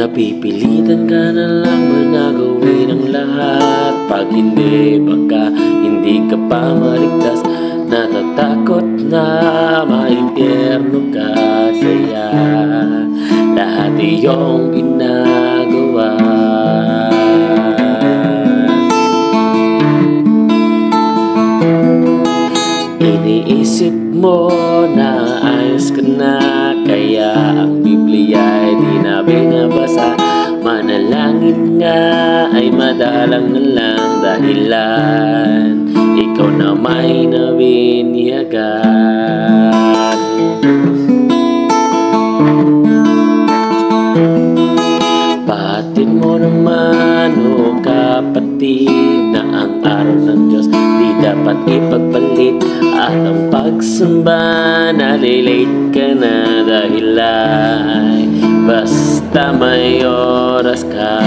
Napipilitan ka na lang ba na gawin ang lahat? Pag hindi, baka hindi ka pa maligtas. Natatakot na maimpyerno ka, kaya lahat iyong ginagawa. Iniisip mo na ayos ka na, kaya ang Biblia ay di na binabasa. Manalangin nga ay madalang na lang, dahilan ikaw na may nabinyagan. Pahatid mo naman, o kapatid, na ang araw ng Diyos di dapat ipagpalit. At ang pagsamba, nalilate ka na dahil ay basta may oras ka.